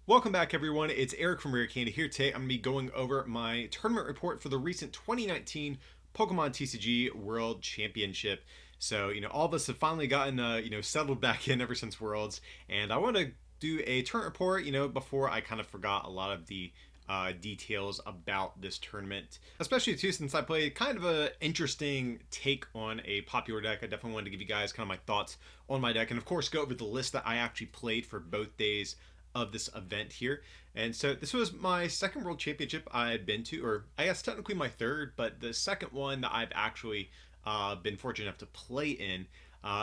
Welcome back, everyone. It's Eric from Rare Candy here today. I'm going to be going over my tournament report for the recent 2019 Pokemon TCG World Championship. So, all of us have finally gotten, settled back in ever since Worlds, and I want to do a tournament report, before I kind of forgot a lot of the details about this tournament, especially too since I played kind of a interesting take on a popular deck. I definitely wanted to give you guys kind of my thoughts on my deck, and of course go over the list that I actually played for both days of this event here. And so this was my second World Championship I had been to, or I guess technically my third, but the second one that I've actually been fortunate enough to play in.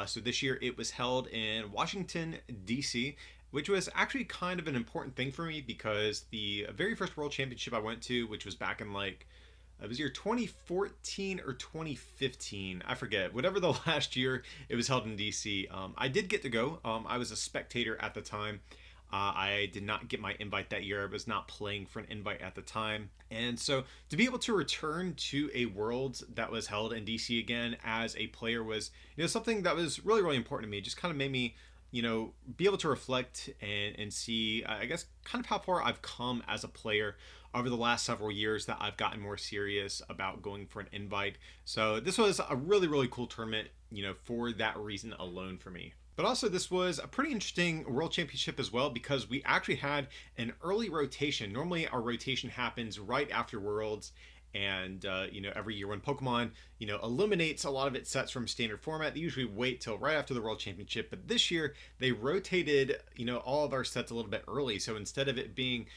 So this year it was held in Washington, D.C., which was actually kind of an important thing for me because the very first World Championship I went to, which was back in it was either 2014 or 2015. I forget. Whatever the last year it was held in DC. I did get to go. I was a spectator at the time. I did not get my invite that year. I was not playing for an invite at the time. And so to be able to return to a Worlds that was held in DC again as a player was, something that was really, really important to me. It just kind of made me, be able to reflect and see, I guess, kind of how far I've come as a player over the last several years that I've gotten more serious about going for an invite. So this was a really, really cool tournament, for that reason alone for me. But also, this was a pretty interesting World Championship as well because we actually had an early rotation. Normally, our rotation happens right after Worlds, and every year when Pokemon eliminates a lot of its sets from standard format, they usually wait till right after the World Championship. But this year, they rotated all of our sets a little bit early. So instead of it being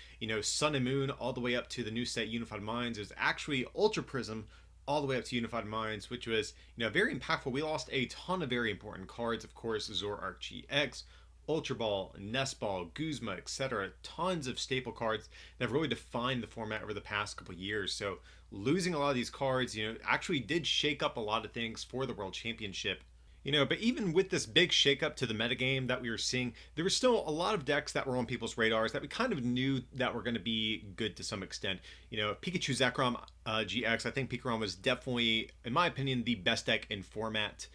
Sun and Moon all the way up to the new set Unified Minds, it was actually Ultra Prism all the way up to Unified Minds, which was very impactful. We lost a ton of very important cards, of course, Zoroark GX, Ultra Ball, Nest Ball, Guzma, etc. Tons of staple cards that have really defined the format over the past couple years. So losing a lot of these cards, actually did shake up a lot of things for the World Championship. But even with this big shakeup to the metagame that we were seeing, there were still a lot of decks that were on people's radars that we kind of knew that were going to be good to some extent. Pikachu Zekrom GX, I think Pikarom was definitely, in my opinion, the best deck in format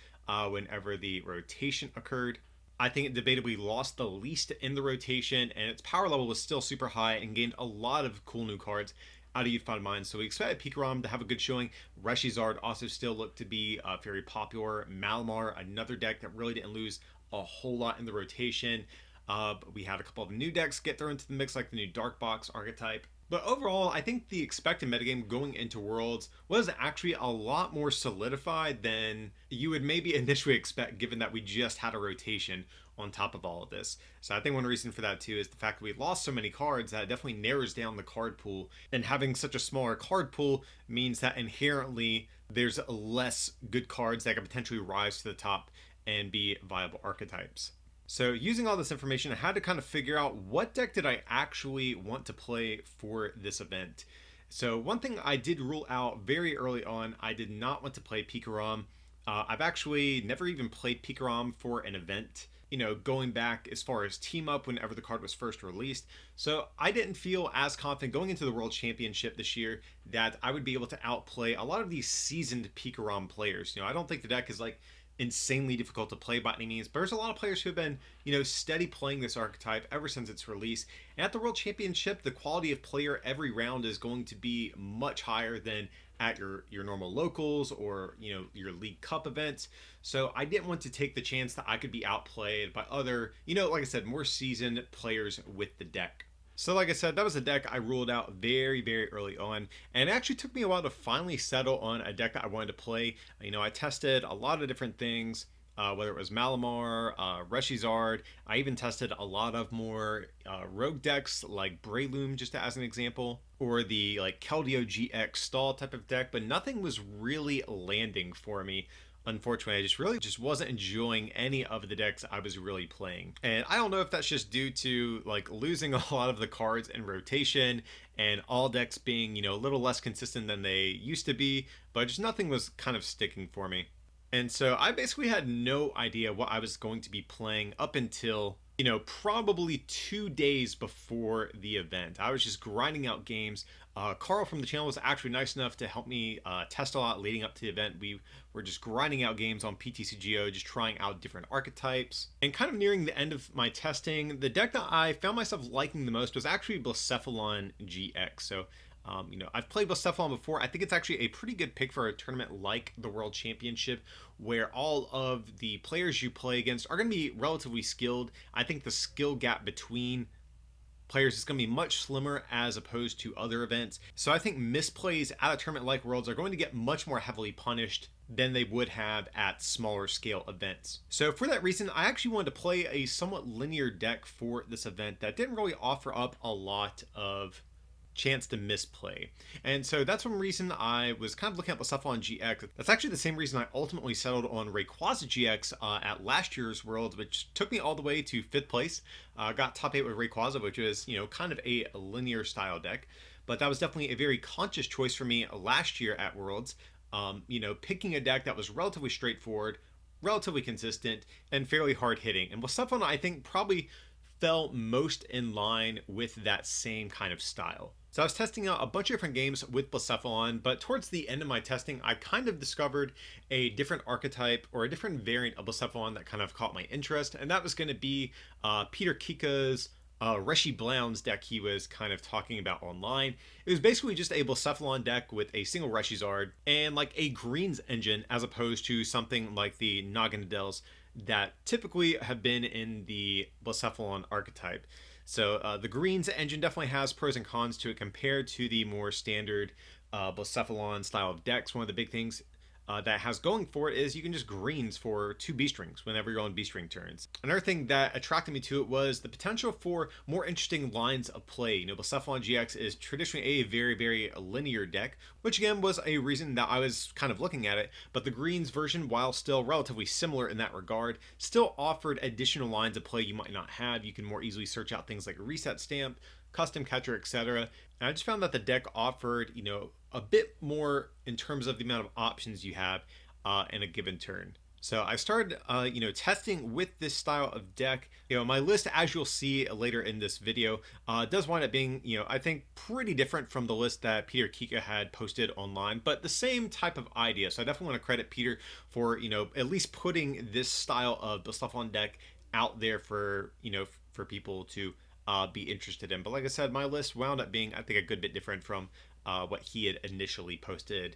whenever the rotation occurred. I think it debatably lost the least in the rotation, and its power level was still super high and gained a lot of cool new cards out of Unified Minds. So we expected Pikarom to have a good showing. Reshizard also still looked to be very popular. Malamar, another deck that really didn't lose a whole lot in the rotation. But we had a couple of new decks get thrown into the mix, like the new Dark Box archetype. But overall, I think the expected metagame going into Worlds was actually a lot more solidified than you would maybe initially expect, given that we just had a rotation on top of all of this. So I think one reason for that too is the fact that we lost so many cards that it definitely narrows down the card pool. And having such a smaller card pool means that inherently there's less good cards that can potentially rise to the top and be viable archetypes. So using all this information, I had to kind of figure out what deck did I actually want to play for this event. So one thing I did rule out very early on, I did not want to play Pikarom. I've actually never even played Pikarom for an event, going back as far as team up whenever the card was first released. So I didn't feel as confident going into the World Championship this year that I would be able to outplay a lot of these seasoned Pikarom players. I don't think the deck is insanely difficult to play by any means, but there's a lot of players who have been, steady playing this archetype ever since its release. And at the World Championship, the quality of player every round is going to be much higher than at your normal locals or, your League Cup events. So I didn't want to take the chance that I could be outplayed by other, like I said, more seasoned players with the deck. So like I said, that was a deck I ruled out very, very early on. And it actually took me a while to finally settle on a deck that I wanted to play. I tested a lot of different things, whether it was Malamar, Reshizard. I even tested a lot of more rogue decks like Breloom, just as an example, or the Keldeo GX stall type of deck, but nothing was really landing for me. Unfortunately, I just wasn't enjoying any of the decks I was really playing. And I don't know if that's just due to losing a lot of the cards in rotation and all decks being, a little less consistent than they used to be, but just nothing was kind of sticking for me. And so I basically had no idea what I was going to be playing up until probably 2 days before the event. I was just grinding out games Carl from the channel was actually nice enough to help me test a lot leading up to the event. We were just grinding out games on PTCGO, just trying out different archetypes. And kind of nearing the end of my testing, the deck that I found myself liking the most was actually Blacephalon GX. So, I've played Blacephalon before. I think it's actually a pretty good pick for a tournament like the World Championship, where all of the players you play against are going to be relatively skilled. I think the skill gap between players is going to be much slimmer as opposed to other events. So I think misplays at a tournament like Worlds are going to get much more heavily punished than they would have at smaller scale events. So for that reason, I actually wanted to play a somewhat linear deck for this event that didn't really offer up a lot of chance to misplay. And so that's one reason I was kind of looking at Blacephalon GX. That's actually the same reason I ultimately settled on Rayquaza GX at last year's Worlds, which took me all the way to 5th place. Got top 8 with Rayquaza, which is, kind of a linear style deck. But that was definitely a very conscious choice for me last year at Worlds. Picking a deck that was relatively straightforward, relatively consistent, and fairly hard hitting. And Blacephalon, I think, probably fell most in line with that same kind of style. So I was testing out a bunch of different games with Blacephalon, but towards the end of my testing, I kind of discovered a different archetype or a different variant of Blacephalon that kind of caught my interest, and that was going to be Peter Kika's Reshy Blounds deck he was kind of talking about online. It was basically just a Blacephalon deck with a single Reshizard and like a greens engine as opposed to something like the Naganadels that typically have been in the Blacephalon archetype. So the greens engine definitely has pros and cons to it compared to the more standard Blacephalon style of decks. One of the big things that has going for it is you can just greens for 2 B-strings whenever you're on B-string turns. Another thing that attracted me to it was the potential for more interesting lines of play. Blacephalon GX is traditionally a very, very linear deck, which again was a reason that I was kind of looking at it, but the greens version, while still relatively similar in that regard, still offered additional lines of play you might not have. You can more easily search out things like a reset stamp, custom catcher, etc. And I just found that the deck offered, a bit more in terms of the amount of options you have in a given turn. So I started, testing with this style of deck. My list, as you'll see later in this video, does wind up being, I think pretty different from the list that Peter Kika had posted online, but the same type of idea. So I definitely want to credit Peter for, at least putting this style of the Blacephalon deck out there for, for people to be interested in. But like I said, my list wound up being, I think, a good bit different from what he had initially posted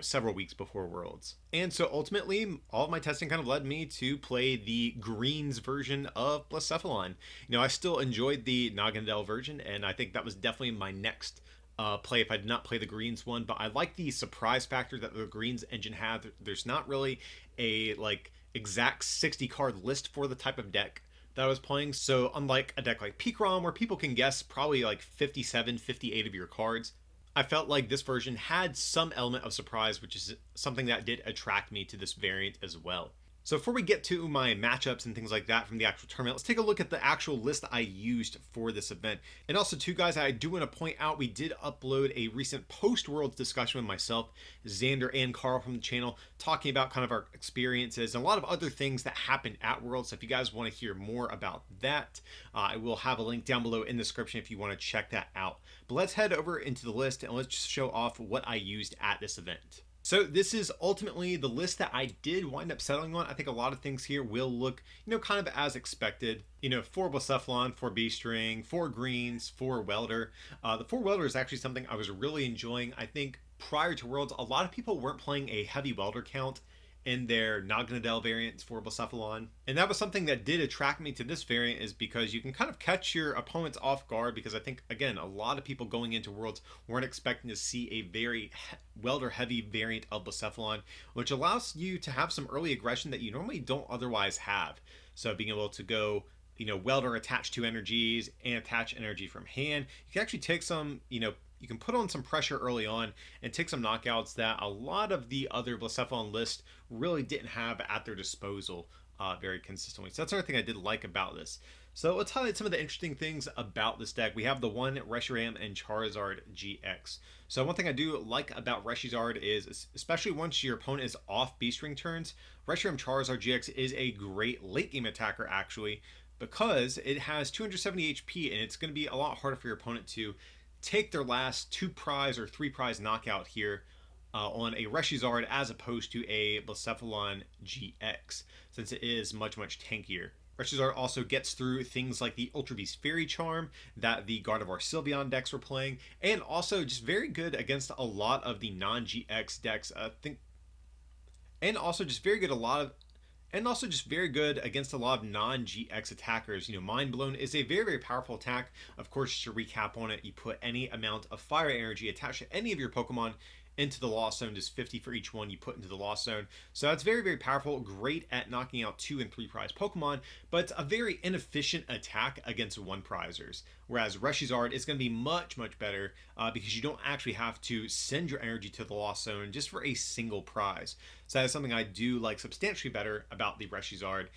several weeks before Worlds. And so ultimately, all of my testing kind of led me to play the greens version of Blacephalon. I still enjoyed the Naganadel version, and I think that was definitely my next play if I did not play the greens one. But I like the surprise factor that the greens engine had. There's not really a exact 60 card list for the type of deck that I was playing. So unlike a deck like Pikarom, where people can guess probably like 57, 58 of your cards, I felt like this version had some element of surprise, which is something that did attract me to this variant as well. So before we get to my matchups and things like that from the actual tournament, let's take a look at the actual list I used for this event. And also too, guys, I do want to point out we did upload a recent post-Worlds discussion with myself, Xander, and Carl from the channel, talking about kind of our experiences and a lot of other things that happened at Worlds. So if you guys want to hear more about that, I will have a link down below in the description if you want to check that out. But let's head over into the list and let's just show off what I used at this event. So this is ultimately the list that I did wind up settling on. I think a lot of things here will look, kind of as expected. 4 Blacephalon, 4 B-string, 4 greens, 4 welder. The 4 welder is actually something I was really enjoying. I think prior to Worlds, a lot of people weren't playing a heavy welder count in their Naganadel variants for Blacephalon. And that was something that did attract me to this variant, is because you can kind of catch your opponents off guard, because I think, again, a lot of people going into Worlds weren't expecting to see a very welder heavy variant of Blacephalon, which allows you to have some early aggression that you normally don't otherwise have. So being able to go, welder attach 2 energies and attach energy from hand, you can actually take some, you can put on some pressure early on and take some knockouts that a lot of the other Blacephalon lists really didn't have at their disposal very consistently. So that's another thing I did like about this. So let's highlight some of the interesting things about this deck. We have the one Reshiram and Charizard GX. So one thing I do like about Reshizard is, especially once your opponent is off B-string turns, Reshiram Charizard GX is a great late game attacker actually, because it has 270 HP and it's going to be a lot harder for your opponent to take their last 2 prize or 3 prize knockout here on a Reshizard as opposed to a Blacephalon GX, since it is much tankier. Reshizard also gets through things like the Ultra Beast Fairy Charm that the Gardevoir Sylveon decks were playing, and also just very good against a lot of the non-GX decks. And also just very good against a lot of non-GX attackers. You know, Mind Blown is a very powerful attack. Of course, just to recap on it, you put any amount of fire energy attached to any of your Pokemon into the Lost Zone, just 50 for each one you put into the Lost Zone. So that's very powerful, great at knocking out 2 and 3 prize Pokemon, but it's a very inefficient attack against 1 prizers. Whereas Reshizard is going to be much better because you don't actually have to send your energy to the Lost Zone just for a single prize. So that is something I do like substantially better about the Reshizard.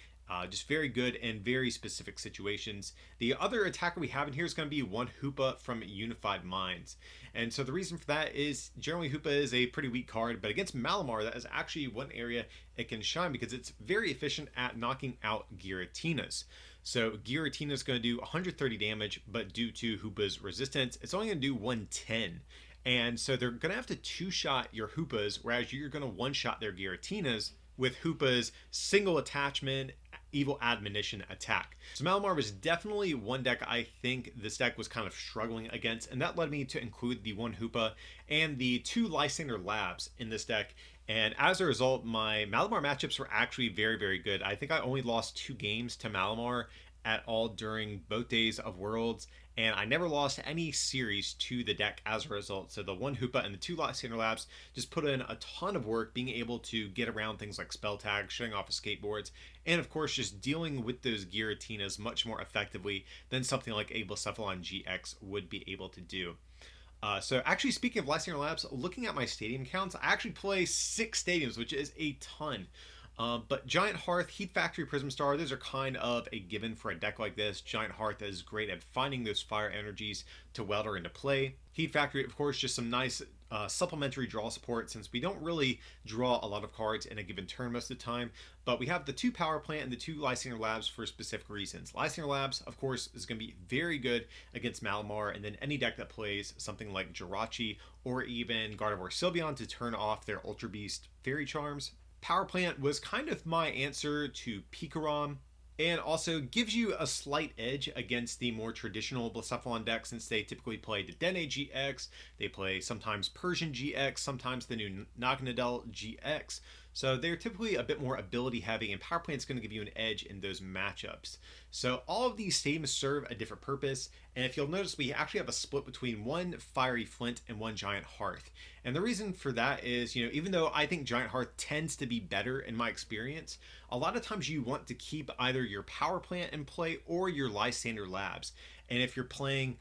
Just very good in very specific situations. The other attacker we have in here is going to be one Hoopa from Unified Minds. And so the reason for that is generally Hoopa is a pretty weak card, but against Malamar, that is actually one area it can shine because it's very efficient at knocking out Giratinas. So Giratina is going to do 130 damage, but due to Hoopa's resistance, it's only going to do 110. And so they're going to have to 2-shot your Hoopas, whereas you're going to 1-shot their Giratinas with Hoopa's single attachment Evil Admonition attack. So Malamar was definitely one deck I think this deck was kind of struggling against, and that led me to include the one Hoopa and the 2 Lysander Labs in this deck. And as a result, my Malamar matchups were actually very good. I think I only lost 2 games to Malamar at all during both days of Worlds, and I never lost any series to the deck as a result. So the one Hoopa and the 2 Lysander Labs just put in a ton of work being able to get around things like spell tag, shutting off of skateboards, and of course just dealing with those Giratinas much more effectively than something like a Blacephalon GX would be able to do. So actually, speaking of Lysander Labs, looking at my stadium counts, I actually play 6 stadiums, which is a ton. But Giant Hearth, Heat Factory, Prism Star, those are kind of a given for a deck like this. Giant Hearth is great at finding those fire energies to welder into play. Heat Factory, of course, just some nice supplementary draw support, since we don't really draw a lot of cards in a given turn most of the time. But we have the 2 Power Plant and the 2 Lysander Labs for specific reasons. Lysander Labs, of course, is going to be very good against Malamar, and then any deck that plays something like Jirachi or even Gardevoir Sylveon to turn off their Ultra Beast Fairy Charms. Power Plant was kind of my answer to Pikarom, and also gives you a slight edge against the more traditional Blacephalon decks, since they typically play Dedenne GX, they play sometimes Persian GX, sometimes the new Naganadel GX, so they're typically a bit more ability heavy, and Power Plant's going to give you an edge in those matchups. So all of these stadiums serve a different purpose, and if you'll notice, we actually have a split between 1 Fiery Flint and 1 Giant Hearth. And the reason for that is, you know, even though I think Giant Hearth tends to be better in my experience, a lot of times you want to keep either your Power Plant in play or your Lysander Labs. And if you're playing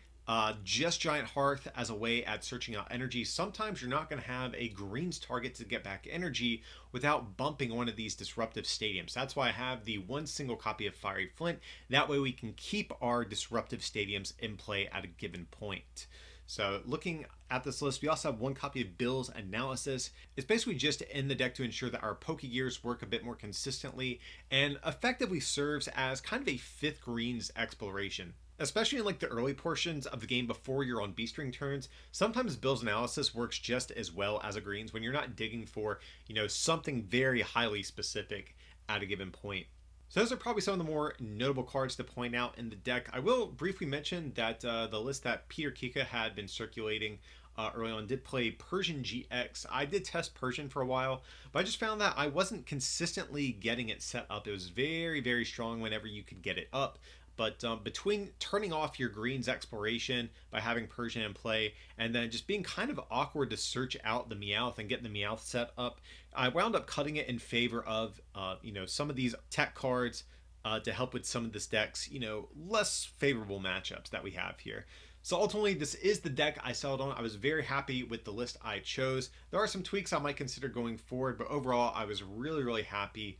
just Giant Hearth as a way at searching out energy, sometimes you're not going to have a greens target to get back energy without bumping one of these disruptive stadiums. That's why I have the 1 single copy of Fiery Flint. That way we can keep our disruptive stadiums in play at a given point. So looking at this list, we also have 1 copy of Bill's Analysis. It's basically just in the deck to ensure that our Pokegears work a bit more consistently, and effectively serves as kind of a 5th greens exploration. Especially in like the early portions of the game before you're on B-string turns, sometimes Bill's Analysis works just as well as a greens when you're not digging for, you know, something very highly specific at a given point. So those are probably some of the more notable cards to point out in the deck. I will briefly mention that the list that Peter Kika had been circulating early on did play Persian GX. I did test Persian for a while, but I just found that I wasn't consistently getting it set up. It was very strong whenever you could get it up. But between turning off your greens exploration by having Persian in play, and then just being kind of awkward to search out the Meowth and getting the Meowth set up, I wound up cutting it in favor of you know, some of these tech cards to help with some of this deck's, you know, less favorable matchups that we have here. So ultimately, this is the deck I settled on. I was very happy with the list I chose. There are some tweaks I might consider going forward, but overall, I was really happy,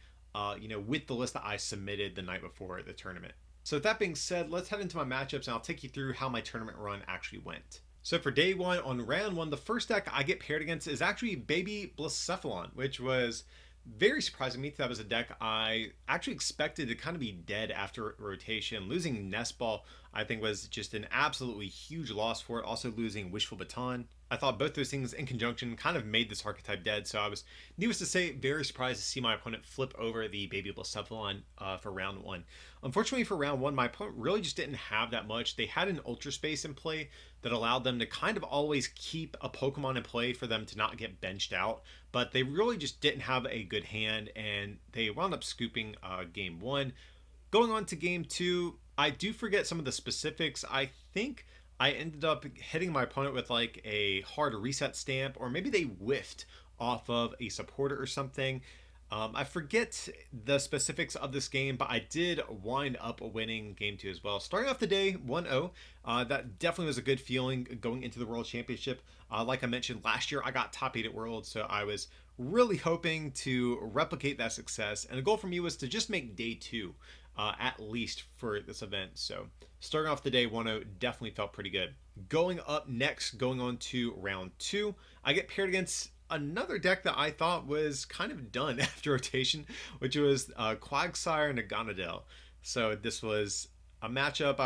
you know, with the list that I submitted the night before the tournament. So with that being said, let's head into my matchups, and I'll take you through how my tournament run actually went. So for day 1, on round 1, the first deck I get paired against is actually Baby Blacephalon, which was Very surprising me. That was a deck I actually expected to kind of be dead after rotation. Losing Nest Ball, I think, was just an absolutely huge loss for it. Also losing Wishful Baton. I thought both those things in conjunction kind of made this archetype dead. So I was, needless to say, very surprised to see my opponent flip over the Baby Blacephalon for round one. Unfortunately for round one, my opponent really just didn't have that much. They had an Ultra Space in play that allowed them to kind of always keep a Pokemon in play for them to not get benched out, but they really just didn't have a good hand, and they wound up scooping game one. Going on to game two, I do forget some of the specifics. I think I ended up hitting my opponent with like a hard reset stamp, or maybe they whiffed off of a supporter or something. I forget the specifics of this game, but I did wind up winning game two as well. Starting off the day 1-0, that definitely was a good feeling going into the World Championship. Like I mentioned, last year I got top 8 at World, so I was really hoping to replicate that success. And the goal for me was to just make day two at least for this event. So starting off the day 1-0 definitely felt pretty good. Going up next, going on to round two, I get paired against another deck that I thought was kind of done after rotation, which was Quagsire and Naganadel. So this was a matchup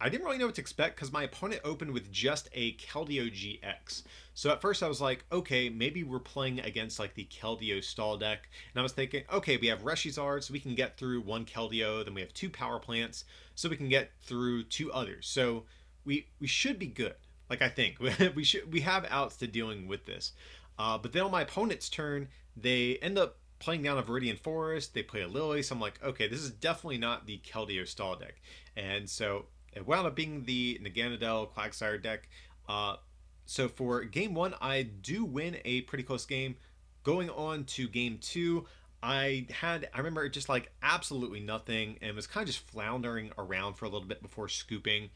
I didn't really know what to expect because my opponent opened with just a Keldeo GX. So at first I was like, okay, maybe we're playing against like the Keldeo stall deck. And I was thinking, okay, we have Reshizard, so we can get through one Keldeo, then we have two Power Plants, so we can get through two others. So we should be good. Like I think we have outs to dealing with this. But then on my opponent's turn, they end up playing down a Viridian Forest. They play a Lily, so I'm like, okay, this is definitely not the Keldeo stall deck. And so it wound up being the Naganadel Quagsire deck. So for game one, I do win a pretty close game. Going on to game two, I remember just like absolutely nothing and was kind of just floundering around for a little bit before scooping.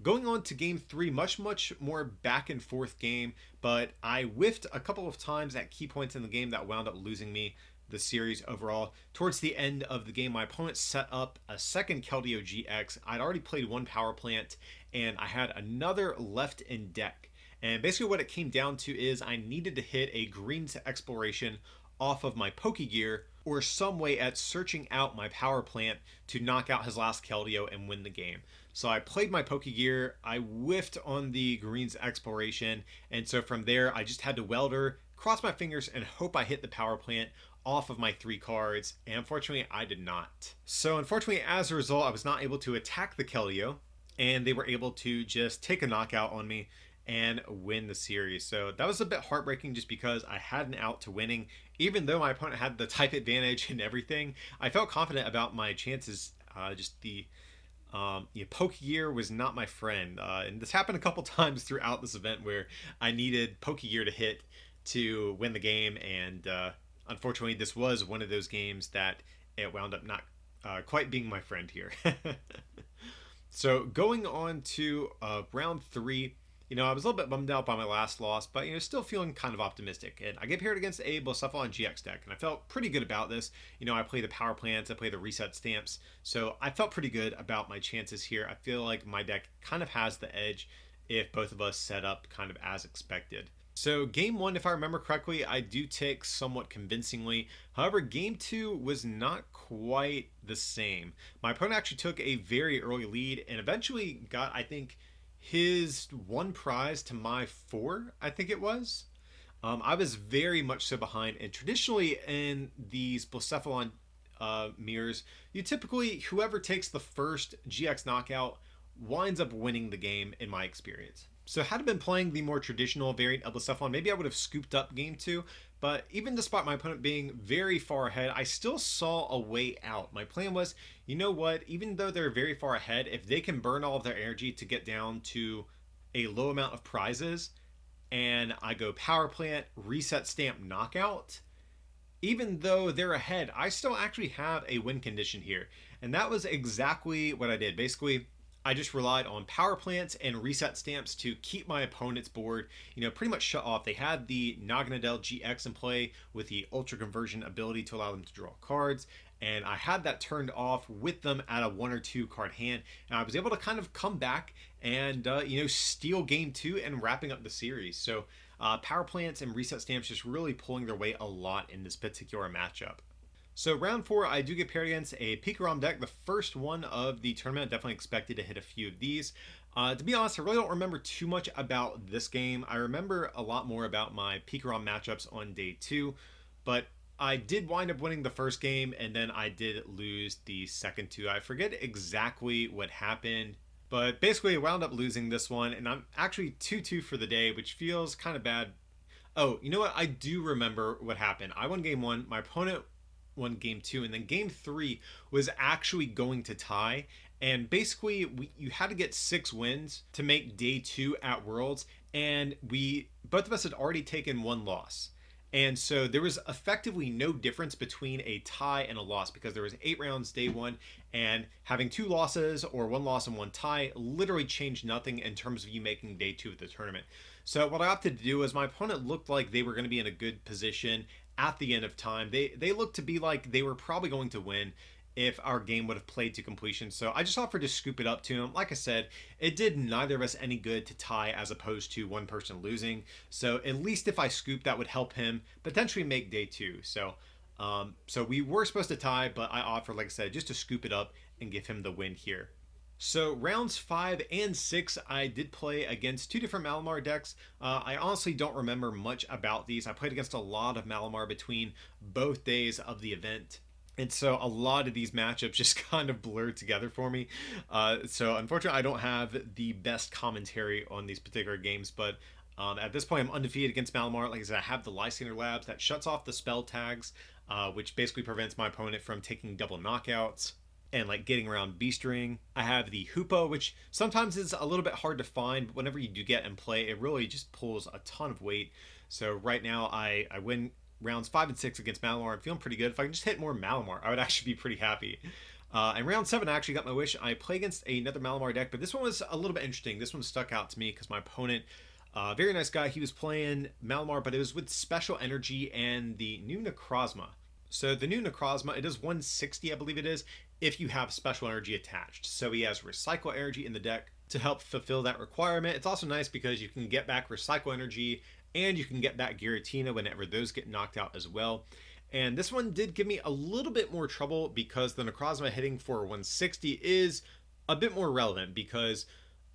Going on to game three, much more back and forth game, but I whiffed a couple of times at key points in the game that wound up losing me the series overall. Towards the end of the game, my opponent set up a second Keldeo GX. I'd already played one Power Plant, and I had another left in deck. And basically what it came down to is I needed to hit a Green's Exploration off of my Pokegear, or some way at searching out my Power Plant to knock out his last Keldeo and win the game. So I played my Pokegear, I whiffed on the Green's Exploration, and so from there I just had to welder, cross my fingers, and hope I hit the Power Plant off of my 3 cards, and unfortunately I did not. So unfortunately, as a result, I was not able to attack the Keldeo, and they were able to just take a knockout on me and win the series. So that was a bit heartbreaking just because I had an out to winning. Even though my opponent had the type advantage and everything, I felt confident about my chances. Just the Pokegear was not my friend. And this happened a couple times throughout this event where I needed Pokegear to hit to win the game. And unfortunately, this was one of those games that it wound up not quite being my friend here. So going on to round 3, I was a little bit bummed out by my last loss, but, still feeling kind of optimistic. And I get paired against a Blacephalon GX deck, and I felt pretty good about this. I play the Power Plants, I play the Reset Stamps, so I felt pretty good about my chances here. I feel like my deck kind of has the edge if both of us set up kind of as expected. So game 1, if I remember correctly, I do take somewhat convincingly. However, game 2 was not quite the same. My opponent actually took a very early lead and eventually got, I think, his 1 prize to my 4, I think it was. I was very much so behind, and traditionally in these Blacephalon mirrors, you typically, whoever takes the first GX knockout winds up winning the game in my experience. So had I been playing the more traditional variant of Blacephalon, maybe I would have scooped up game 2, but even despite my opponent being very far ahead, I still saw a way out. My plan was, you know what, even though they're very far ahead, if they can burn all of their energy to get down to a low amount of prizes, and I go Power Plant, Reset Stamp, Knockout, even though they're ahead, I still actually have a win condition here. And that was exactly what I did. Basically, I just relied on Power Plants and Reset Stamps to keep my opponent's board, pretty much shut off. They had the Naganadel GX in play with the Ultra Conversion ability to allow them to draw cards, and I had that turned off with them at a 1 or 2 card hand, and I was able to kind of come back and, steal game 2 and wrapping up the series. So Power Plants and Reset Stamps just really pulling their weight a lot in this particular matchup. So round 4, I do get paired against a Pikarom deck, the first one of the tournament. Definitely expected to hit a few of these. To be honest, I really don't remember too much about this game. I remember a lot more about my Pikarom matchups on day 2, but I did wind up winning the first game, and then I did lose the second 2. I forget exactly what happened, but basically I wound up losing this one, and I'm actually 2-2 for the day, which feels kind of bad. Oh, you know what? I do remember what happened. I won game 1, my opponent won game 2, and then game 3 was actually going to tie. And basically, you had to get 6 wins to make day 2 at Worlds, and both of us had already taken 1 loss. And so there was effectively no difference between a tie and a loss, because there was 8 rounds day 1, and having 2 losses or 1 loss and 1 tie literally changed nothing in terms of you making day 2 of the tournament. So what I opted to do was, my opponent looked like they were going to be in a good position at the end of time. They looked to be like they were probably going to win if our game would have played to completion. So I just offered to scoop it up to him. Like I said, it did neither of us any good to tie as opposed to one person losing. So at least if I scooped, that would help him potentially make day 2. So we were supposed to tie, but I offered, like I said, just to scoop it up and give him the win here. So rounds 5 and 6, I did play against 2 different Malamar decks. I honestly don't remember much about these. I played against a lot of Malamar between both days of the event, and so a lot of these matchups just kind of blurred together for me. So unfortunately, I don't have the best commentary on these particular games, but at this point, I'm undefeated against Malamar. Like I said, I have the Lysander Labs that shuts off the spell tags, which basically prevents my opponent from taking double knockouts and like getting around Beast Ring. I have the Hoopa, which sometimes is a little bit hard to find, but whenever you do get in play, it really just pulls a ton of weight. So right now I win rounds 5 and 6 against Malamar. I'm feeling pretty good. If I can just hit more Malamar, I would actually be pretty happy. And round 7, I actually got my wish. I play against another Malamar deck, but this one was a little bit interesting. This one stuck out to me because my opponent, very nice guy, he was playing Malamar, but it was with Special Energy and the new Necrozma. So the new Necrozma, it is 160, I believe it is, if you have Special Energy attached. So he has Recycle Energy in the deck to help fulfill that requirement. It's also nice because you can get back Recycle Energy and you can get back Giratina whenever those get knocked out as well. And this one did give me a little bit more trouble because the Necrozma hitting for 160 is a bit more relevant, because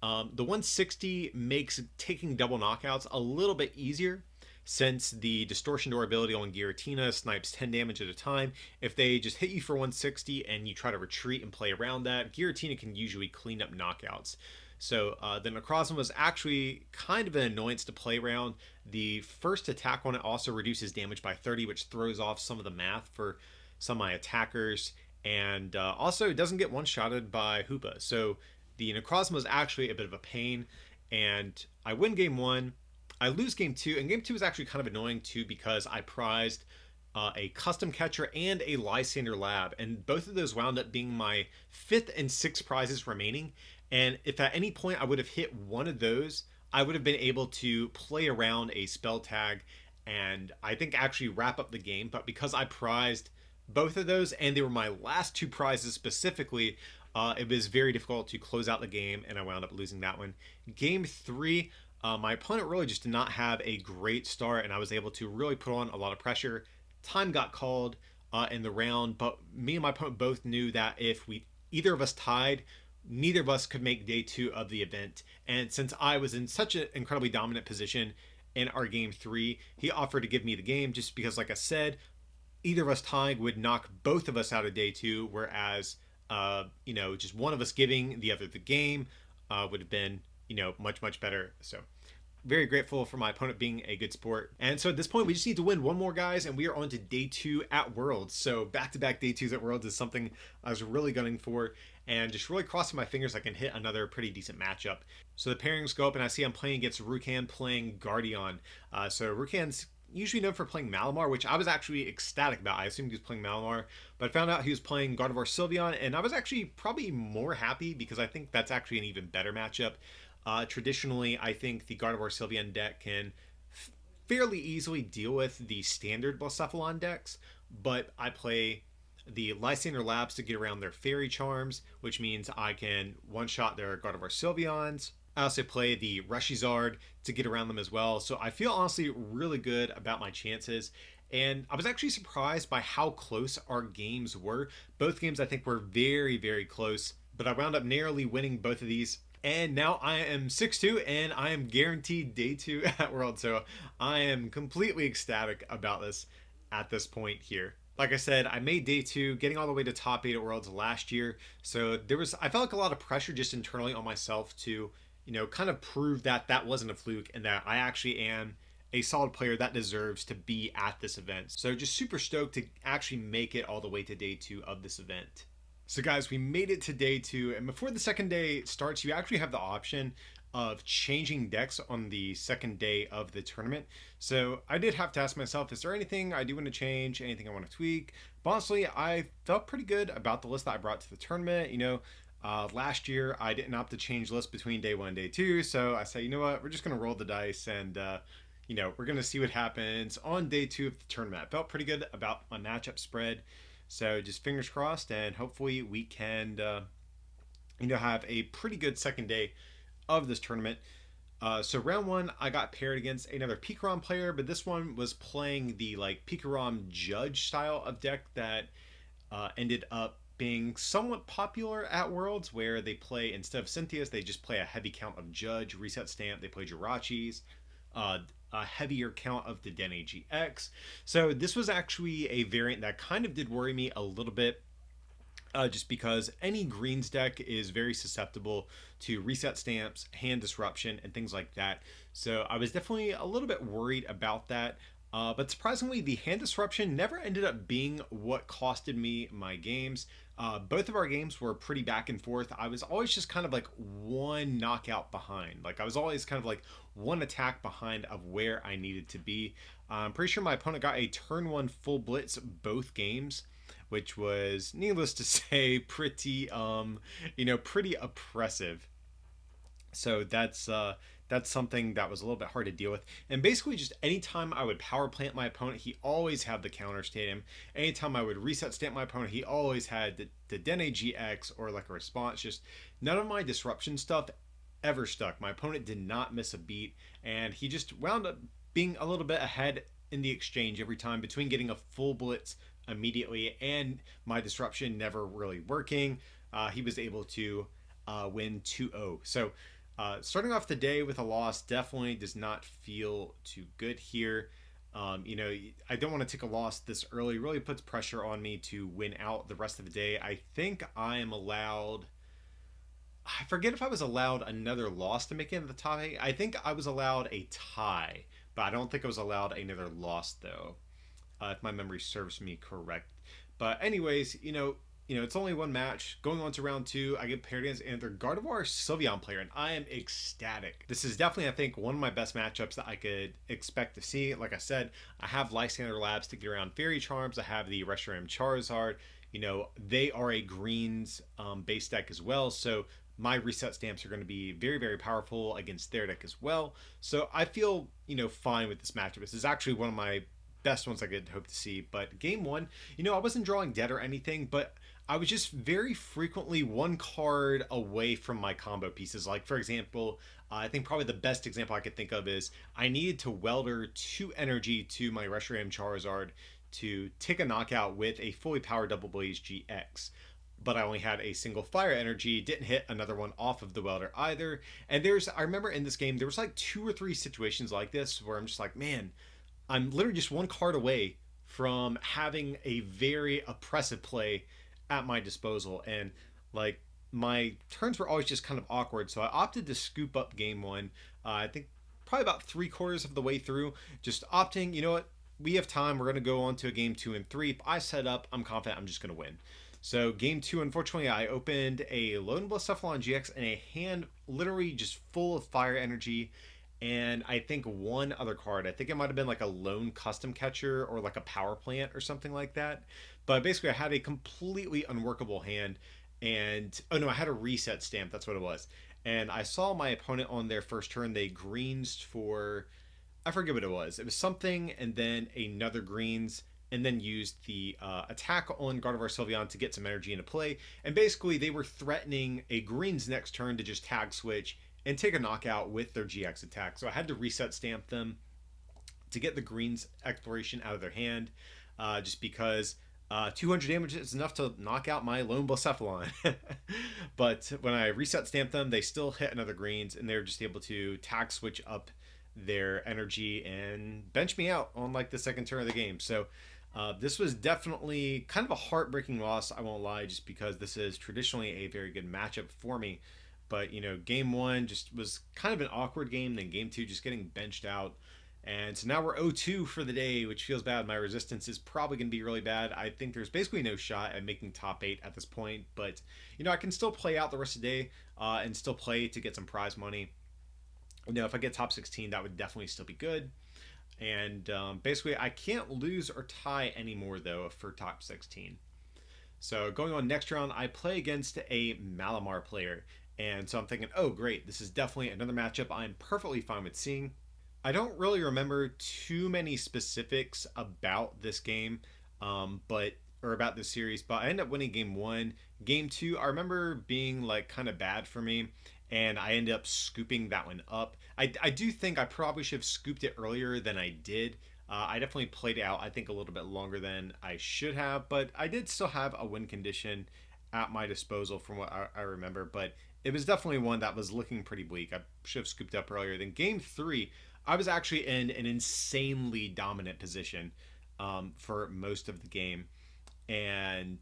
the 160 makes taking double knockouts a little bit easier, since the Distortion Door ability on Giratina snipes 10 damage at a time. If they just hit you for 160 and you try to retreat and play around that, Giratina can usually clean up knockouts. So the Necrozma was actually kind of an annoyance to play around. The first attack on it also reduces damage by 30, which throws off some of the math for some of my attackers. And also it doesn't get one-shotted by Hoopa. So the Necrozma is actually a bit of a pain. And I win game 1. I lose game 2, and game 2 is actually kind of annoying too, because I prized a custom catcher and a Lysander Lab, and both of those wound up being my 5th and 6th prizes remaining. And if at any point I would have hit one of those, I would have been able to play around a spell tag and I think actually wrap up the game. But because I prized both of those, and they were my last 2 prizes specifically, it was very difficult to close out the game, and I wound up losing that one. Game 3, my opponent really just did not have a great start, and I was able to really put on a lot of pressure. Time got called in the round, but me and my opponent both knew that if either of us tied, neither of us could make day 2 of the event. And since I was in such an incredibly dominant position in our game 3, he offered to give me the game, just because, like I said, either of us tying would knock both of us out of day 2, whereas just one of us giving the other the game would have been much better. So very grateful for my opponent being a good sport. And so at this point, we just need to win one more, guys, and we are on to day 2 at Worlds. So back-to-back day 2s at Worlds is something I was really gunning for, and just really crossing my fingers I can hit another pretty decent matchup. So the pairings go up, and I see I'm playing against Rukan playing Guardian. So Rukan's usually known for playing Malamar, which I was actually ecstatic about. I assumed he was playing Malamar, but I found out he was playing Gardevoir Sylveon, and I was actually probably more happy, because I think that's actually an even better matchup. Traditionally, I think the Gardevoir Sylveon deck can fairly easily deal with the standard Blacephalon decks, but I play the Lysander Labs to get around their Fairy Charms, which means I can one-shot their Gardevoir Sylveons. I also play the Reshizard to get around them as well. So I feel honestly really good about my chances. And I was actually surprised by how close our games were. Both games I think were very, very close, but I wound up narrowly winning both of these. And now I am 6-2 and I am guaranteed day 2 at World. So I am completely ecstatic about this at this point here. Like I said, I made day 2, getting all the way to top 8 at Worlds last year. So I felt like a lot of pressure just internally on myself to, kind of prove that that wasn't a fluke and that I actually am a solid player that deserves to be at this event. So just super stoked to actually make it all the way to day 2 of this event. So guys, we made it to day 2, and before the second day starts, you actually have the option of changing decks on the second day of the tournament. So I did have to ask myself, is there anything I do want to change, anything I want to tweak? But honestly, I felt pretty good about the list that I brought to the tournament. Last year I didn't opt to change lists between day 1 and day 2, so I said, you know what, we're just going to roll the dice and we're going to see what happens on day 2 of the tournament. I felt pretty good about my matchup spread. So just fingers crossed, and hopefully we can, have a pretty good second day of this tournament. So round 1, I got paired against another Pikarom player, but this one was playing the Pikarom Judge style of deck that ended up being somewhat popular at Worlds, where they play, instead of Cynthia's, they just play a heavy count of Judge, Reset Stamp, they play Jirachis, a heavier count of the Dedenne GX. So this was actually a variant that kind of did worry me a little bit, just because any greens deck is very susceptible to reset stamps, hand disruption, and things like that. So I was definitely a little bit worried about that. But surprisingly, the hand disruption never ended up being what costed me my games. Both of our games were pretty back and forth. I was always just kind of one knockout behind. I was always kind of one attack behind of where I needed to be. I'm pretty sure my opponent got a turn 1 full blitz both games, which was, needless to say, pretty oppressive. So that's something that was a little bit hard to deal with. And basically, just anytime I would power plant my opponent, he always had the counter state him. Anytime I would reset stamp my opponent, he always had the Dedenne GX or a response. Just none of my disruption stuff ever stuck. My opponent did not miss a beat, and he just wound up being a little bit ahead in the exchange every time, between getting a full blitz immediately and my disruption never really working. He was able to win 2-0. So starting off the day with a loss definitely does not feel too good here. I don't want to take a loss this early. It really puts pressure on me to win out the rest of the day. I think I am allowed, I forget if I was allowed another loss to make it into the top 8. I think I was allowed a tie, but I don't think I was allowed another loss though, if my memory serves me correct. But anyways, it's only one match. Going on to round 2, I get paired against another Gardevoir Sylveon player, and I am ecstatic. This is definitely, I think, one of my best matchups that I could expect to see. Like I said, I have Lysander Labs to get around Fairy Charms. I have the Reshiram Charizard. They are a greens base deck as well, so my reset stamps are going to be very, very powerful against their deck as well. So I feel, fine with this matchup. This is actually one of my best ones I could hope to see. But game 1, I wasn't drawing dead or anything, but I was just very frequently one card away from my combo pieces. For example, I think probably the best example I could think of is I needed to welder 2 energy to my Reshiram Charizard to take a knockout with a fully powered Double Blaze GX. But I only had a single fire energy, didn't hit another one off of the welder either. And I remember in this game, there was 2 or 3 situations like this where I'm just man, I'm literally just one card away from having a very oppressive play at my disposal, and my turns were always just kind of awkward, so I opted to scoop up game 1. I think probably about 3/4 of the way through, just opting, what, we have time, we're going to go on to a game 2 and 3. If I set up, I'm confident I'm just going to win. So game 2, unfortunately, I opened a lone Blacephalon GX and a hand literally just full of fire energy, and I think one other card. I think it might have been a lone custom catcher or a power plant or something like that. But basically, I had a completely unworkable hand, and oh no, I had a reset stamp. That's what it was. And I saw my opponent on their first turn. They greens for, I forget what it was. It was something, and then another greens, and then used the attack on Gardevoir Sylveon to get some energy into play. And basically, they were threatening a greens next turn to just tag switch and take a knockout with their GX attack. So I had to reset stamp them to get the greens exploration out of their hand, just because 200 damage is enough to knock out my lone Blacephalon. But when I reset stamp them, they still hit another greens, and they're just able to tag switch up their energy and bench me out on like the second turn of the game. So this was definitely kind of a heartbreaking loss, I won't lie, just because this is traditionally a very good matchup for me. But, game one just was kind of an awkward game. Then game two, just getting benched out. And so now we're 0-2 for the day, which feels bad. My resistance is probably going to be really bad. I think there's basically no shot at making top 8 at this point. But, I can still play out the rest of the day and still play to get some prize money. If I get top 16, that would definitely still be good. And basically, I can't lose or tie anymore, though, for top 16. So going on next round, I play against a Malamar player. And so I'm thinking, oh, great, this is definitely another matchup I'm perfectly fine with seeing. I don't really remember too many specifics about this game, or about this series, but I ended up winning game one. Game two, I remember being like kind of bad for me, and I ended up scooping that one up. I do think I probably should have scooped it earlier than I did. I definitely played out, I think, a little bit longer than I should have, but I did still have a win condition at my disposal from what I remember, but it was definitely one that was looking pretty bleak. I should have scooped up earlier. Then game three, I was actually in an insanely dominant position for most of the game. And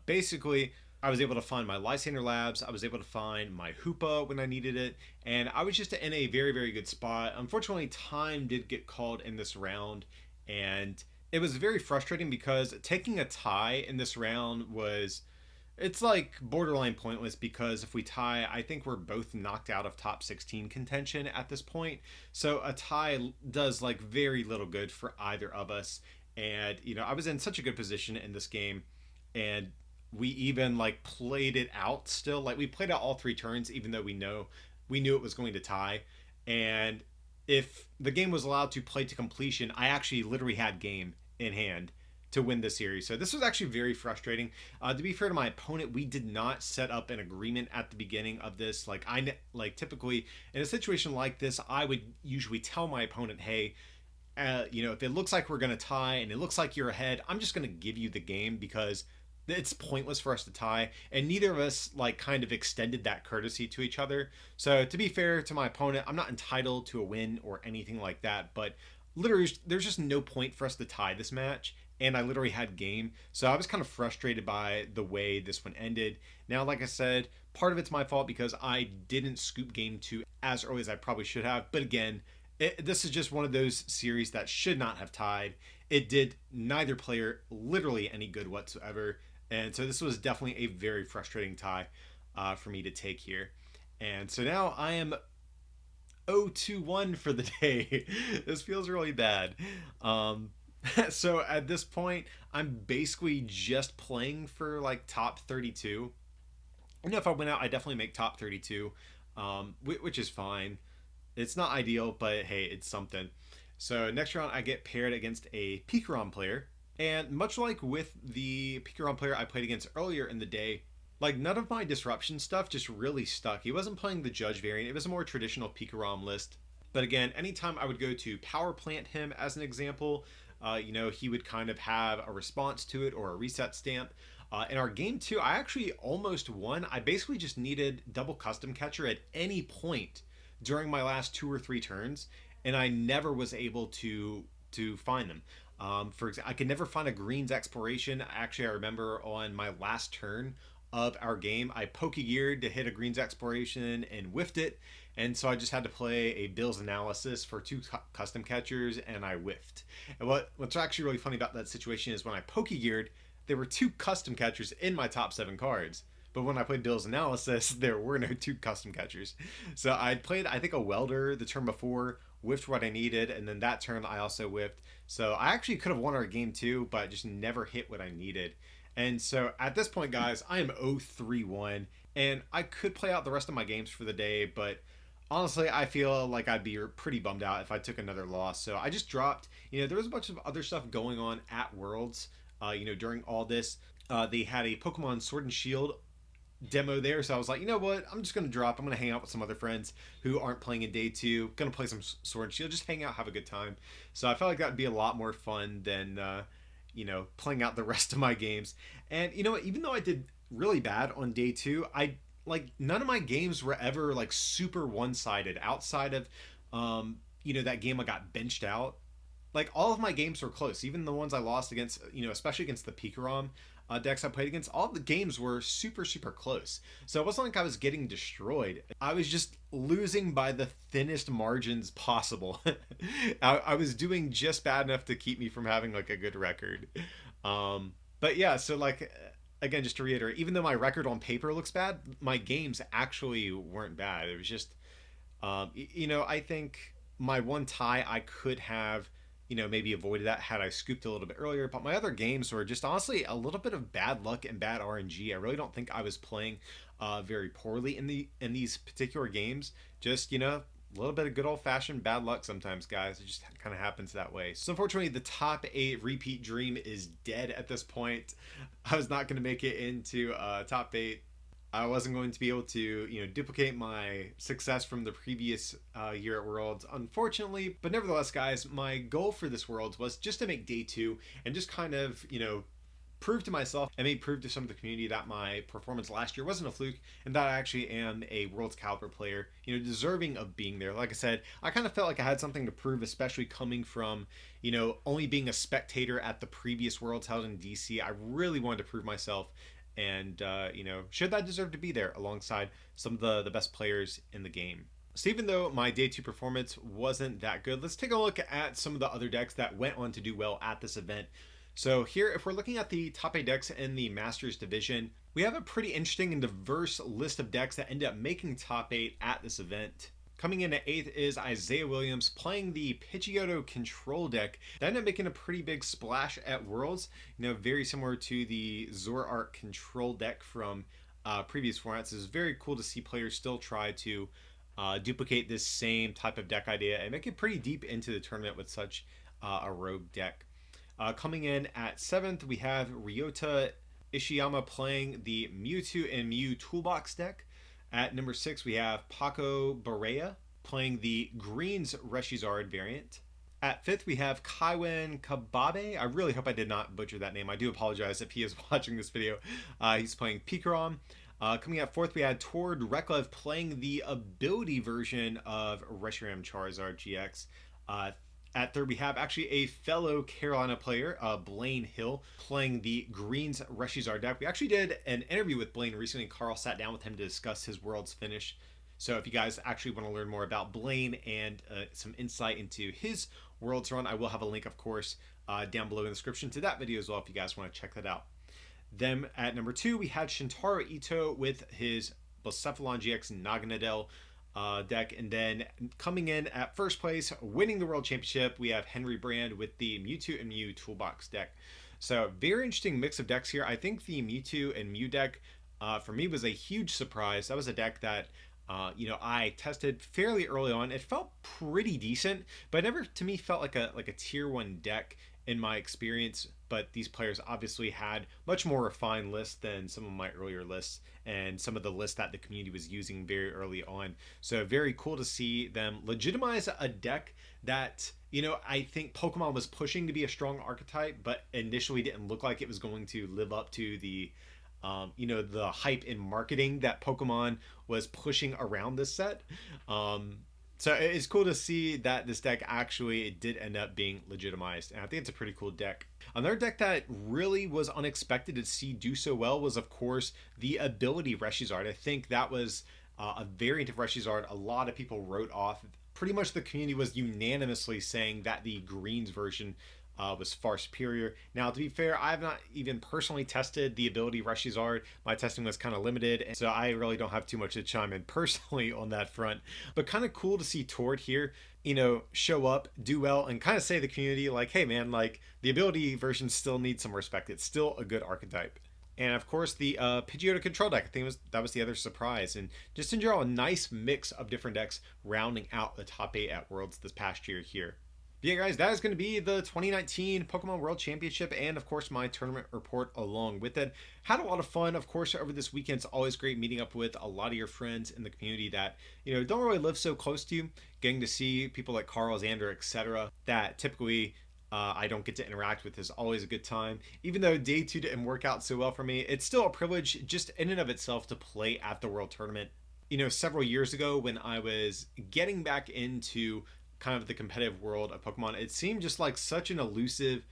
basically, I was able to find my Lysander Labs. I was able to find my Hoopa when I needed it. And I was just in a very, very good spot. Unfortunately, time did get called in this round. And it was very frustrating because taking a tie in this round was... It's like borderline pointless because if we tie, I think we're both knocked out of top 16 contention at this point. So a tie does like very little good for either of us. And, I was in such a good position in this game, and we even like played it out still. Like we played out all 3 turns, even though we knew it was going to tie. And if the game was allowed to play to completion, I actually literally had game in hand to win this series. So this was actually very frustrating. To be fair to my opponent, we did not set up an agreement at the beginning of this. Like typically in a situation like this, I would usually tell my opponent, hey, if it looks like we're going to tie and it looks like you're ahead, I'm just going to give you the game because it's pointless for us to tie. And neither of us like kind of extended that courtesy to each other. So to be fair to my opponent, I'm not entitled to a win or anything like that, but literally there's just no point for us to tie this match. And I literally had game. So I was kind of frustrated by the way this one ended. Now, like I said, part of it's my fault because I didn't scoop game 2 as early as I probably should have. But again, this is just one of those series that should not have tied. It did neither player literally any good whatsoever. And so this was definitely a very frustrating tie for me to take here. And so now I am 0-1 for the day. This feels really bad. So at this point, I'm basically just playing for like top 32. If I win out, I definitely make top 32, which is fine. It's not ideal, but hey, it's something. So next round, I get paired against a Pikarom player. And much like with the Pikarom player I played against earlier in the day, like none of my disruption stuff just really stuck. He wasn't playing the Judge variant. It was a more traditional Pikarom list. But again, anytime I would go to Power Plant him as an example, he would kind of have a response to it or a reset stamp. In our game 2, I actually almost won. I basically just needed double custom catcher at any point during my last 2 or 3 turns, and I never was able to find them. For example, I could never find a greens exploration. Actually, I remember on my last turn of our game, I Pokegeared to hit a greens exploration and whiffed it. And so I just had to play a Bill's analysis for 2 custom catchers, and I whiffed. And what's actually really funny about that situation is when I Pokegeared, there were 2 custom catchers in my top 7 cards. But when I played Bill's analysis, there were no 2 custom catchers. So I played, I think, a Welder the turn before, whiffed what I needed, and then that turn I also whiffed. So I actually could have won our game 2, but I just never hit what I needed. And so at this point, guys, I am 0-3-1, and I could play out the rest of my games for the day, but honestly, I feel like I'd be pretty bummed out if I took another loss. So I just dropped. There was a bunch of other stuff going on at Worlds, during all this. They had a Pokemon Sword and Shield demo there. So I was like, you know what? I'm just going to drop. I'm going to hang out with some other friends who aren't playing in day two. Going to play some Sword and Shield, just hang out, have a good time. So I felt like that would be a lot more fun than, playing out the rest of my games. And you know what? Even though I did really bad on day two, I like none of my games were ever like super one sided outside of, that game I got benched out. Like all of my games were close, even the ones I lost against, especially against the Pikarom decks I played against. All of the games were super, super close. So it wasn't like I was getting destroyed. I was just losing by the thinnest margins possible. I was doing just bad enough to keep me from having like a good record. But yeah, so like again, just to reiterate, even though my record on paper looks bad, my games actually weren't bad. It was just, I think my one tie I could have maybe avoided that had I scooped a little bit earlier. But my other games were just honestly a little bit of bad luck and bad RNG. I really don't think I was playing very poorly in these particular games. Just a little bit of good old fashioned bad luck sometimes, guys. It just kind of happens that way. So unfortunately, the top 8 repeat dream is dead at this point. I was not going to make it into top 8. I wasn't going to be able to, duplicate my success from the previous year at Worlds, unfortunately. But nevertheless, guys, my goal for this Worlds was just to make day 2 and just kind of, prove to myself and maybe prove to some of the community that my performance last year wasn't a fluke and that I actually am a Worlds caliber player, deserving of being there. Like I said, I kind of felt like I had something to prove, especially coming from, only being a spectator at the previous Worlds held in DC. I really wanted to prove myself. And, should I deserve to be there alongside some of the best players in the game? So even though my day 2 performance wasn't that good, let's take a look at some of the other decks that went on to do well at this event. So here, if we're looking at the top 8 decks in the Masters division, we have a pretty interesting and diverse list of decks that end up making top 8 at this event. Coming in at 8th is Isaiah Williams playing the Pidgeotto control deck. That ended up making a pretty big splash at Worlds. Very similar to the Zoroark control deck from previous formats. It's very cool to see players still try to duplicate this same type of deck idea and make it pretty deep into the tournament with such a rogue deck. Coming in at 7th, we have Ryota Ishiyama playing the Mewtwo and Mew Toolbox deck. At number 6, we have Paco Barea playing the Greens Reshizard variant. At 5th, we have Kaiwen Kababe. I really hope I did not butcher that name. I do apologize if he is watching this video. He's playing Pikarom. Coming at 4th, we had Tord Reklev playing the ability version of Reshiram Charizard GX. At 3rd, we have actually a fellow Carolina player, Blaine Hill, playing the Greens Reshizard deck. We actually did an interview with Blaine recently, and Carl sat down with him to discuss his World's finish. So if you guys actually want to learn more about Blaine and some insight into his World's run, I will have a link, of course, down below in the description to that video as well if you guys want to check that out. Then at number 2, we had Shintaro Ito with his Blacephalon GX Naganadel deck. And then coming in at first place, winning the World Championship, we have Henry Brand with the Mewtwo and Mew Toolbox deck. So very interesting mix of decks here. I think the Mewtwo and Mew deck for me was a huge surprise. That was a deck that I tested fairly early on. It felt pretty decent, but it never to me felt like a tier 1 deck in my experience. But these players obviously had much more refined lists than some of my earlier lists and some of the lists that the community was using very early on. So very cool to see them legitimize a deck that, I think Pokemon was pushing to be a strong archetype, but initially didn't look like it was going to live up to the the hype in marketing that Pokemon was pushing around this set. So it's cool to see that this deck actually did end up being legitimized, and I think it's a pretty cool deck. Another deck that really was unexpected to see do so well was, of course, the Ability Reshizard. I think that was a variant of Reshizard a lot of people wrote off. Pretty much the community was unanimously saying that the Greens version was far superior. Now, to be fair, I have not even personally tested the Ability Reshizard. My testing was kind of limited, and so I really don't have too much to chime in personally on that front. But kind of cool to see Tord here, show up, do well, and kind of say to the community, like, hey man, like, the Ability version still needs some respect. It's still a good archetype. And of course, the Pidgeotto control deck, I think that was the other surprise. And just in general, a nice mix of different decks rounding out the top 8 at Worlds this past year here. But yeah, guys, that is going to be the 2019 Pokemon World Championship and, of course, my tournament report along with it. Had a lot of fun, of course, over this weekend. It's always great meeting up with a lot of your friends in the community that, don't really live so close to you. Getting to see people like Carl, Xander, etc. that typically I don't get to interact with is always a good time. Even though day two didn't work out so well for me, it's still a privilege just in and of itself to play at the World Tournament. Several years ago when I was getting back into kind of the competitive world of Pokemon, it seemed just like such an elusive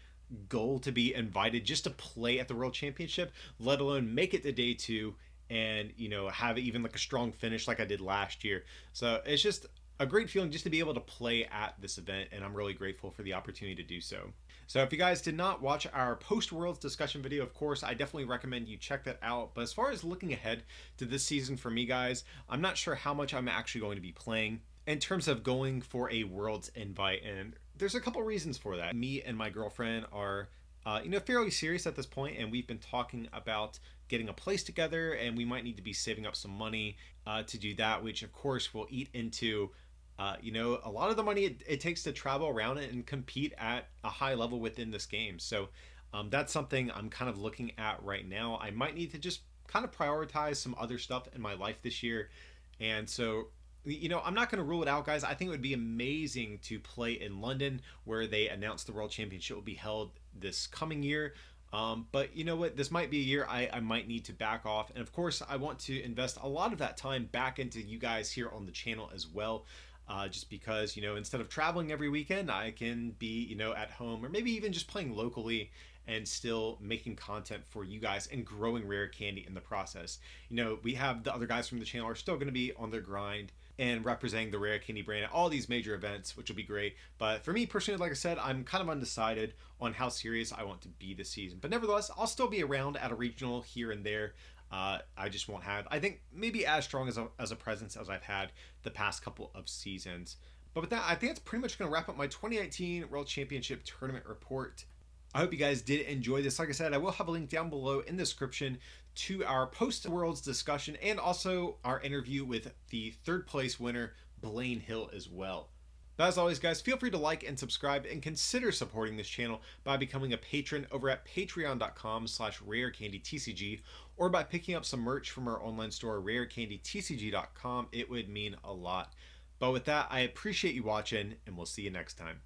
goal to be invited just to play at the World Championship, let alone make it to day two and, have even like a strong finish like I did last year. So it's just a great feeling just to be able to play at this event, and I'm really grateful for the opportunity to do so. So if you guys did not watch our post-Worlds discussion video, of course, I definitely recommend you check that out. But as far as looking ahead to this season for me, guys, I'm not sure how much I'm actually going to be playing in terms of going for a Worlds invite, and there's a couple reasons for that. Me and my girlfriend are fairly serious at this point, and we've been talking about getting a place together, and we might need to be saving up some money to do that, which of course will eat into a lot of the money it takes to travel around it and compete at a high level within this game. So that's something I'm kind of looking at right now. I might need to just kind of prioritize some other stuff in my life this year. And so, I'm not going to rule it out, guys. I think it would be amazing to play in London, where they announced the World Championship will be held this coming year. But you know what? This might be a year I might need to back off. And of course, I want to invest a lot of that time back into you guys here on the channel as well. Just because, instead of traveling every weekend, I can be, at home or maybe even just playing locally and still making content for you guys and growing Rare Candy in the process. We have the other guys from the channel are still going to be on their grind and representing the Rare Candy brand at all these major events, which will be great. But for me personally, like I said, I'm kind of undecided on how serious I want to be this season. But nevertheless, I'll still be around at a regional here and there. I just won't have, I think, maybe as strong as a presence as I've had the past couple of seasons. But with that, I think that's pretty much going to wrap up my 2019 World Championship Tournament report. I hope you guys did enjoy this. Like I said, I will have a link down below in the description to our post-Worlds discussion and also our interview with the third place winner, Blaine Hill, as well. But as always, guys, feel free to like and subscribe and consider supporting this channel by becoming a patron over at patreon.com/rarecandytcg or by picking up some merch from our online store, rarecandytcg.com. It would mean a lot. But with that, I appreciate you watching, and we'll see you next time.